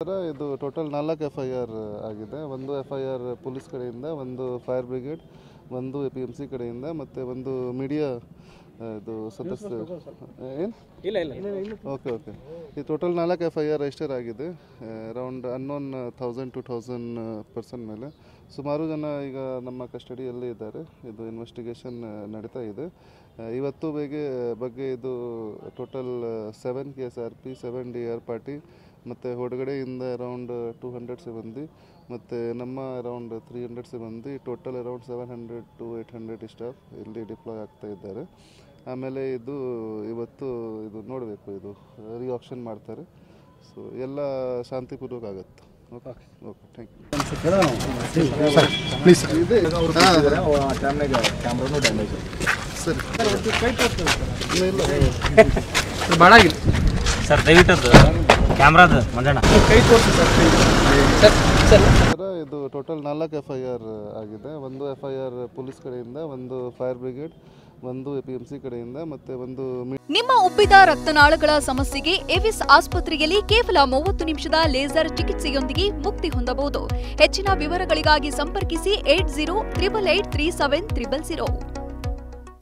ಇದು total 4 FIR ಆಗಿದೆ. ಒಂದು FIR ಪೊಲೀಸ್ ಕಡೆಯಿಂದ, ಒಂದು ಫೈರ್ ಬ್ರಿಗೇಡ್, ಒಂದು APMC ಕಡೆಯಿಂದ, ಮತ್ತು ಒಂದು ಮೀಡಿಯಾ ಇದು ಸದಸ್ಯರು ಓಕೆ ಈ ಟೋಟಲ್ 4 FIR ರಿಜಿಸ್ಟರ್ ಆಗಿದೆ. ಅರೌಂಡ್ ಅನ್ನೋನ್ 1000 to 2000 ಪರ್ಸನ್ ಮೇಲೆ ಸುಮಾರು ಜನ ಈಗ ನಮ್ಮ ಕಸ್ಟಡಿಯಲ್ಲಿ ಇದ್ದಾರೆ. ಇದು ಇನ್ವೆಸ್ಟಿಗೇಷನ್ ನಡೀತಾ ಇದೆ. ಇವತ್ತು ಬಗ್ಗೆ ಇದು ಟೋಟಲ್ 7 KSRP, 7 DR ಪಾರ್ಟಿ ಮತ್ತು ಹೊರಗಡೆಯಿಂದ ಅರೌಂಡ್ 200 ಸಿಬ್ಬಂದಿ ಮತ್ತು ನಮ್ಮ ಅರೌಂಡ್ 300 ಸಿಬ್ಬಂದಿ, ಟೋಟಲ್ ಅರೌಂಡ್ 700 to 800 ಸ್ಟಾಫ್ ಇಲ್ಲಿ ಡಿಪ್ಲಾಯ್ ಆಗ್ತಾ ಇದ್ದಾರೆ. ಆಮೇಲೆ ಇವತ್ತು ನೋಡಬೇಕು, ಇದು ರಿಆಕ್ಷನ್ ಮಾಡ್ತಾರೆ. ಸೊ ಎಲ್ಲ ಶಾಂತಿಪೂರ್ವಕ ಆಗುತ್ತೆ. Okay thank you. ಭಾಳ ಆಗಿದೆ ಸರ್, ದಯವಿಟ್ಟು ಕ್ಯಾಮ್ರಾದ ಮಂಜಣ್ಣ ಕೈ ತೋರಿಸಿ ಸರ್. ಇದು ಟೋಟಲ್ 4 FIR ಆಗಿದೆ. ಒಂದು FIR ಪೊಲೀಸ್ ಕಡೆಯಿಂದ, ಒಂದು ಫೈರ್ ಬ್ರಿಗೇಡ್, ಒಂದು APMC ಕಡೆಯಿಂದ, ಮತ್ತೆ ಒಂದು ನಿಮ್ಮ ಉಬ್ಬಿದ ರಕ್ತನಾಳಗಳ ಸಮಸ್ಯೆಗೆ ಎವಿಸ್ ಆಸ್ಪತ್ರೆಯಲ್ಲಿ ಕೇವಲ 30 ನಿಮಿಷದ ಲೇಸರ್ ಚಿಕಿತ್ಸೆಯೊಂದಿಗೆ ಮುಕ್ತಿ ಹೊಂದಬಹುದು. ಹೆಚ್ಚಿನ ವಿವರಗಳಿಗಾಗಿ ಸಂಪರ್ಕಿಸಿ 8088837000.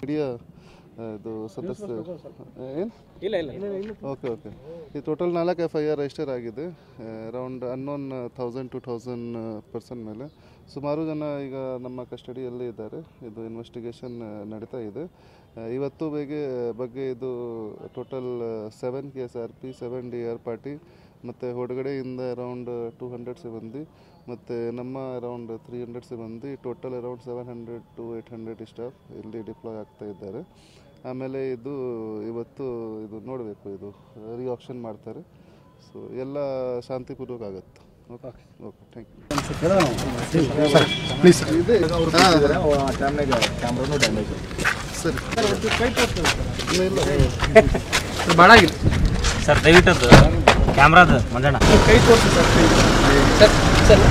ಮೀಡಿಯಾ ಇದು ಸದಸ್ಯರು ಓಕೆ ಈ ಟೋಟಲ್ 4 FIR ರಿಜಿಸ್ಟರ್ ಆಗಿದೆ. ಅರೌಂಡ್ ಅನ್ನೋನ್ 1000 to 2000 ಪರ್ಸನ್ ಮೇಲೆ ಸುಮಾರು ಜನ ಈಗ ನಮ್ಮ ಕಸ್ಟಡಿಯಲ್ಲಿ ಇದ್ದಾರೆ. ಇದು ಇನ್ವೆಸ್ಟಿಗೇಷನ್ ನಡೀತಾ ಇದೆ. ಇವತ್ತು ಬಗ್ಗೆ ಇದು ಟೋಟಲ್ 7 KSRP, 7 DR ಪಾರ್ಟಿ ಮತ್ತು ಹೊರಗಡೆಯಿಂದ ಅರೌಂಡ್ 200 ಸಿಬ್ಬಂದಿ ಮತ್ತು ನಮ್ಮ ಅರೌಂಡ್ 300 ಸಿಬ್ಬಂದಿ, ಟೋಟಲ್ ಅರೌಂಡ್ 700 to 800 ಸ್ಟಾಫ್ ಇಲ್ಲಿ ಡಿಪ್ಲಾಯ್ ಆಗ್ತಾ ಇದ್ದಾರೆ. ಆಮೇಲೆ ಇವತ್ತು ನೋಡಬೇಕು, ಇದು ರಿಆಕ್ಷನ್ ಮಾಡ್ತಾರೆ. ಸೊ ಎಲ್ಲ ಶಾಂತಿಪೂರ್ವಕ ಆಗುತ್ತೆ. Okay thank you. ಭಾಳ ಆಗಿದೆ ಸರ್, ದಯವಿಟ್ಟು ಕ್ಯಾಮ್ರಾದ ಮಂಜಣ್ಣ ಕೈ ತೋರಿಸಿ ಸರ್.